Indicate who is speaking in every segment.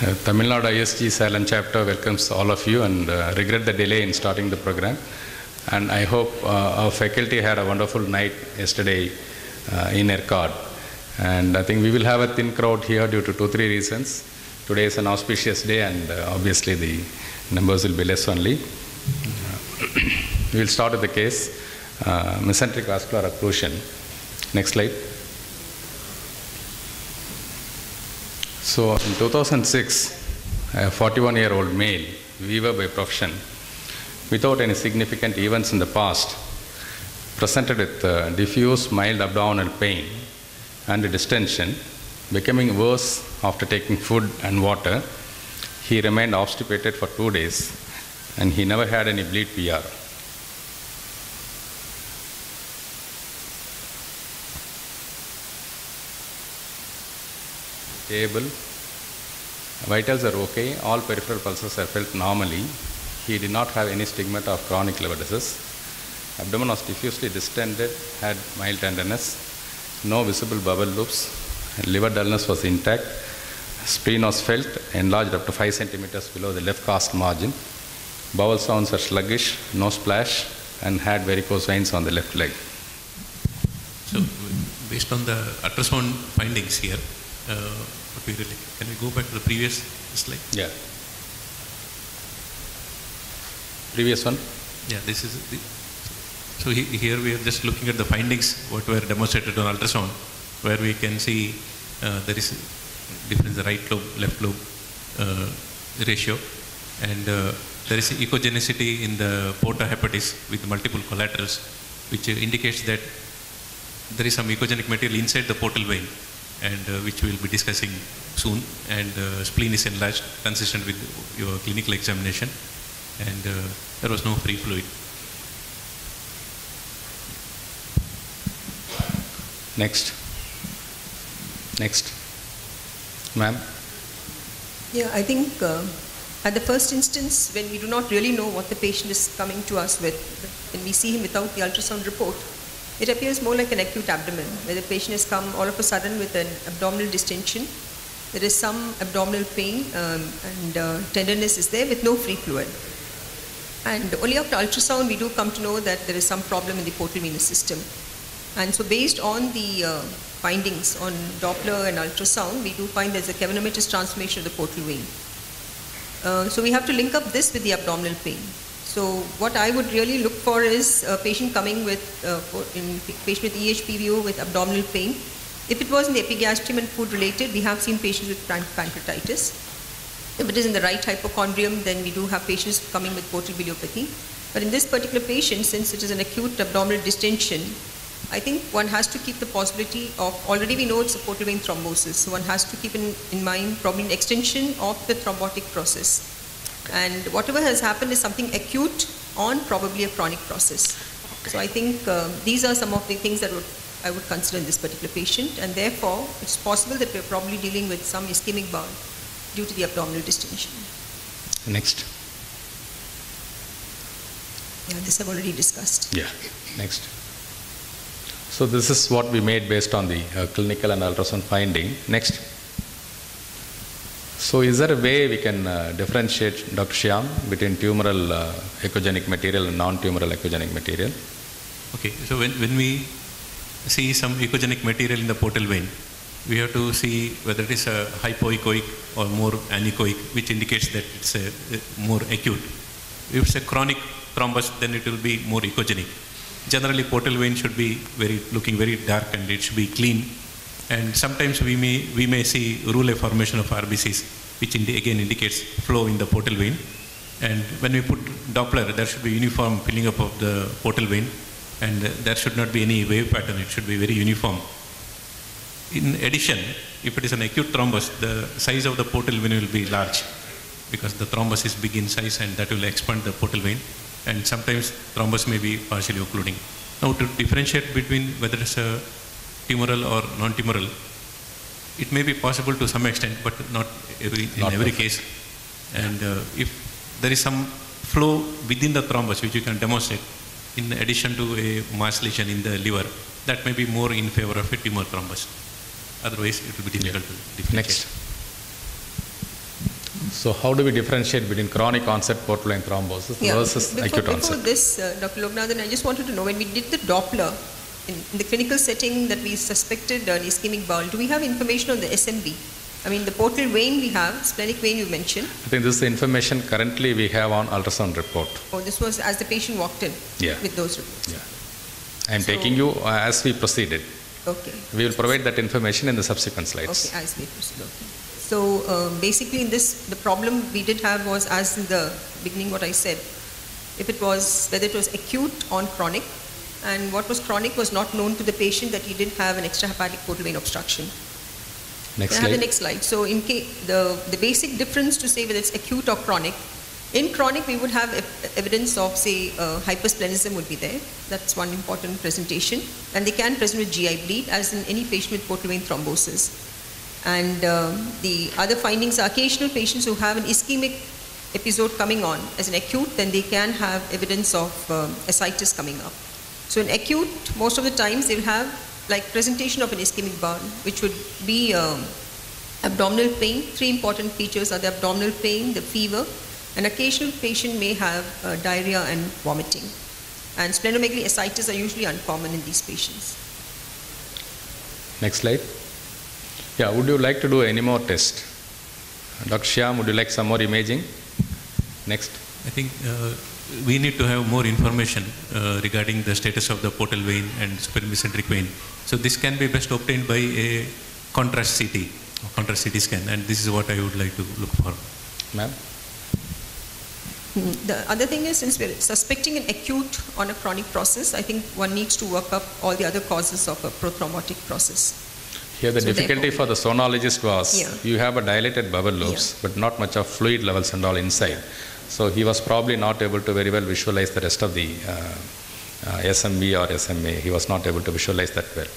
Speaker 1: Tamil Nadu ISG Salem chapter welcomes all of you and regret the delay in starting the program. And I hope our faculty had a wonderful night yesterday in ERCOT. And I think we will have a thin crowd here due to 2-3 reasons. Today is an auspicious day and obviously the numbers will be less only. We will start with the case, mesenteric vascular occlusion. Next slide. So in 2006, a 41-year-old male, weaver by profession, without any significant events in the past, presented with diffuse mild abdominal pain and distension, becoming worse after taking food and water. He remained obstipated for 2 days and he never had any bleed PR. Stable. Vitals are okay. All peripheral pulses are felt normally. He did not have any stigmata of chronic liver disease. Abdomen was diffusely distended, had mild tenderness, no visible bubble loops. Liver dullness was intact. Spleen was felt, enlarged up to 5 centimeters below the left cast margin. Bowel sounds are sluggish, no splash, and had varicose veins on the left leg.
Speaker 2: So, based on the ultrasound findings here, can we go back to the previous slide?
Speaker 1: Yeah. Previous one?
Speaker 2: Yeah, this is so here we are just looking at the findings what were demonstrated on ultrasound, where we can see there is a difference in the right lobe, left lobe ratio, and there is echogenicity in the porta hepatis with multiple collaterals, which indicates that there is some echogenic material inside the portal vein, and which we will be discussing soon, and spleen is enlarged consistent with your clinical examination, and there was no free fluid.
Speaker 1: Next. Ma'am?
Speaker 3: Yeah, I think at the first instance, when we do not really know what the patient is coming to us with, when we see him without the ultrasound report, it appears more like an acute abdomen, where the patient has come all of a sudden with an abdominal distension. There is some abdominal pain and tenderness is there with no free fluid. And only after ultrasound we do come to know that there is some problem in the portal venous system. And so based on the findings on Doppler and ultrasound, we do find there's a cavernous transformation of the portal vein. So we have to link up this with the abdominal pain. So what I would really look for is a patient coming with, patient with EHPVO with abdominal pain. If it was in the epigastrium and food related, we have seen patients with pancreatitis. If it is in the right hypochondrium, then we do have patients coming with portal biliopathy. But in this particular patient, since it is an acute abdominal distension, I think one has to keep the possibility of, already we know it's a portal vein thrombosis, so one has to keep in mind probably an extension of the thrombotic process. And whatever has happened is something acute on probably a chronic process. So I think these are some of the things that I would consider in this particular patient, and therefore it's possible that we're probably dealing with some ischemic bowel due to the abdominal distension.
Speaker 1: Next.
Speaker 3: Yeah, this I've already discussed.
Speaker 1: Yeah, next. So this is what we made based on the clinical and ultrasound finding. Next. So is there a way we can differentiate, Dr. Shyam, between tumoral echogenic material and non-tumoral echogenic material?
Speaker 2: Okay, so when we see some echogenic material in the portal vein, we have to see whether it is a hypoechoic or more anechoic, which indicates that it's a more acute. If it's a chronic thrombus, then it will be more echogenic. Generally, portal vein should be looking very dark and it should be clean. And sometimes we may see rouleau formation of RBCs, which again indicates flow in the portal vein. And when we put Doppler, there should be uniform filling up of the portal vein, and there should not be any wave pattern. It should be very uniform. In addition, if it is an acute thrombus, the size of the portal vein will be large because the thrombus is big in size and that will expand the portal vein. And sometimes thrombus may be partially occluding. Now, to differentiate between whether it's a tumoral or non-tumoral, it may be possible to some extent, but not in every case. And if there is some flow within the thrombus, which you can demonstrate, in addition to a mass lesion in the liver, that may be more in favor of a tumor thrombus. Otherwise, it will be difficult to differentiate.
Speaker 1: Next. So how do we differentiate between chronic onset portal vein thrombosis versus acute
Speaker 3: Before
Speaker 1: onset?
Speaker 3: this, Dr. Loganathan, I just wanted to know, when we did the Doppler, in the clinical setting that we suspected an ischemic bowel, do we have information on the SMV? I mean, the portal vein we have, splenic vein you mentioned.
Speaker 1: I think this is the information currently we have on ultrasound report.
Speaker 3: Oh, this was as the patient walked in
Speaker 1: Yeah.
Speaker 3: with those reports.
Speaker 1: Yeah. I am taking you as we proceeded.
Speaker 3: Okay.
Speaker 1: We will provide that information in the subsequent slides.
Speaker 3: Okay, as we proceed. Okay. So basically in this, the problem we did have was, as in the beginning what I said, if it was, whether it was acute or chronic, and what was chronic was not known to the patient that he did have an extrahepatic portal vein obstruction.
Speaker 1: Next
Speaker 3: Can I have
Speaker 1: slide.
Speaker 3: the next slide? So in the basic difference to say whether it's acute or chronic, in chronic we would have evidence of, say, hypersplenism would be there. That's one important presentation. And they can present with GI bleed, as in any patient with portal vein thrombosis. And the other findings are occasional patients who have an ischemic episode coming on as an acute, then they can have evidence of ascites coming up. So in acute, most of the times they will have like presentation of an ischemic bowel, which would be abdominal pain. Three important features are the abdominal pain, the fever, an occasional patient may have diarrhea and vomiting. And splenomegaly ascites are usually uncommon in these patients.
Speaker 1: Next slide. Yeah, would you like to do any more tests? Dr. Shyam, would you like some more imaging? Next.
Speaker 2: I think we need to have more information regarding the status of the portal vein and spermicentric vein. So this can be best obtained by a contrast CT, contrast CT scan, and this is what I would like to look for.
Speaker 1: Ma'am?
Speaker 3: The other thing is, since we're suspecting an acute on a chronic process, I think one needs to work up all the other causes of a prothrombotic process.
Speaker 1: Here the
Speaker 3: So
Speaker 1: difficulty for the sonologist was,
Speaker 3: Yeah.
Speaker 1: you have a dilated bubble loops, but not much of fluid levels and all inside. So he was probably not able to very well visualize the rest of the SMV or SMA. He was not able to visualize that well.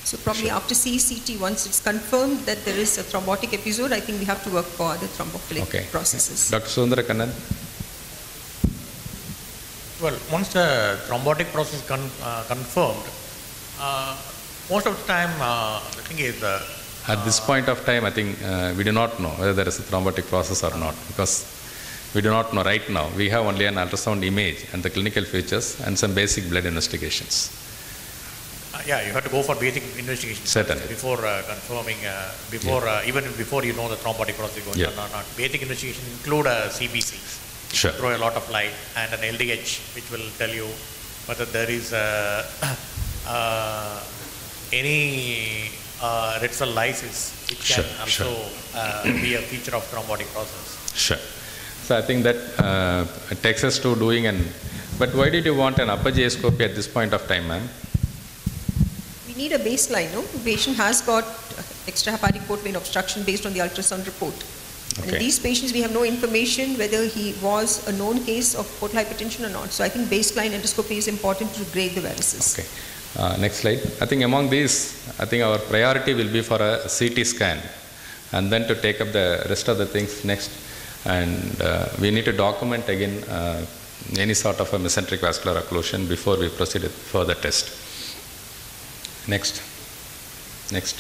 Speaker 3: So probably after CCT, once it's confirmed that there is a thrombotic episode, I think we have to work for other thrombophilic
Speaker 1: Okay.
Speaker 3: processes.
Speaker 1: Dr. Sundara Kannan?
Speaker 4: Well, once the thrombotic process is confirmed, most of the time, the thing is...
Speaker 1: At this point of time, I think we do not know whether there is a thrombotic process or not, because we do not know right now. We have only an ultrasound image and the clinical features and some basic blood investigations.
Speaker 4: yeah, you have to go for basic investigation
Speaker 1: Certainly.
Speaker 4: before confirming, even before you know the thrombotic process going on or not. Basic investigation include a CBC,
Speaker 1: Sure.
Speaker 4: throw a lot of light, and an LDH, which will tell you whether there is any red cell lysis, which can
Speaker 1: Sure,
Speaker 4: also be a feature of thrombotic process.
Speaker 1: Sure. So I think that takes us to doing but why did you want an upper GI scopy at this point of time, ma'am?
Speaker 3: We need a baseline, no? The patient has got extrahepatic portal vein obstruction based on the ultrasound report. And in
Speaker 1: Okay.
Speaker 3: these patients, we have no information whether he was a known case of portal hypertension or not. So I think baseline endoscopy is important to grade the varices.
Speaker 1: Okay. Next slide. I think among these, I think our priority will be for a CT scan and then to take up the rest of the things next. And we need to document again any sort of a mesenteric vascular occlusion before we proceed with further test. Next. Next.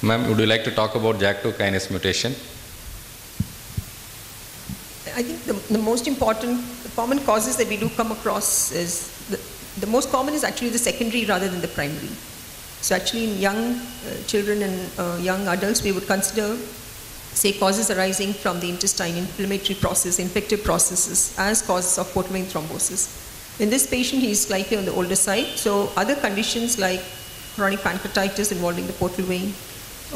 Speaker 1: Ma'am, would you like to talk about JAK2 kinase mutation?
Speaker 3: I think the most important, the common causes that we do come across is, the most common is actually the secondary rather than the primary. So actually in young children and young adults, we would consider, say, causes arising from the intestine, inflammatory process, infective processes as causes of portal vein thrombosis. In this patient, he is slightly on the older side. So other conditions like chronic pancreatitis involving the portal vein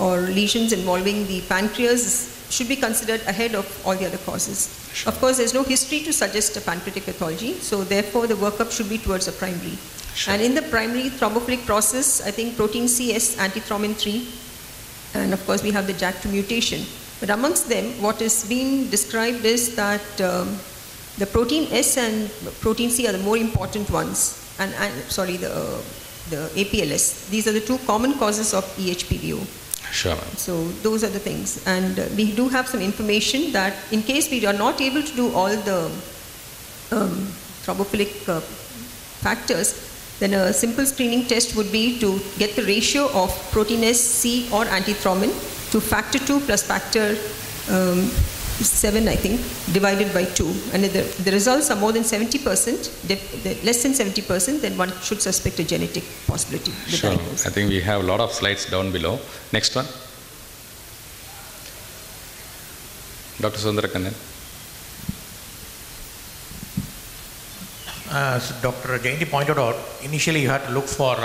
Speaker 3: or lesions involving the pancreas should be considered ahead of all the other causes.
Speaker 1: Sure.
Speaker 3: Of course, there's no history to suggest a pancreatic pathology, so therefore the workup should be towards a primary.
Speaker 1: Sure.
Speaker 3: And in the primary thrombophilic process, I think protein CS, antithrombin 3, and of course we have the JAK2 mutation. But amongst them, what is being described is that the protein S and protein C are the more important ones, and the APLS. These are the two common causes of EHPVO.
Speaker 1: Sure, ma'am.
Speaker 3: So those are the things. And we do have some information that in case we are not able to do all the thrombophilic factors, then a simple screening test would be to get the ratio of protein S, C or antithrombin to factor 2 plus factor 7, I think, divided by 2. And if the results are more than 70%, less than 70%, then one should suspect a genetic possibility.
Speaker 1: Sure. I think we have a lot of slides down below. Next one. Dr. Sundarakannan.
Speaker 4: As Dr. Jayanti pointed out, initially you had to look for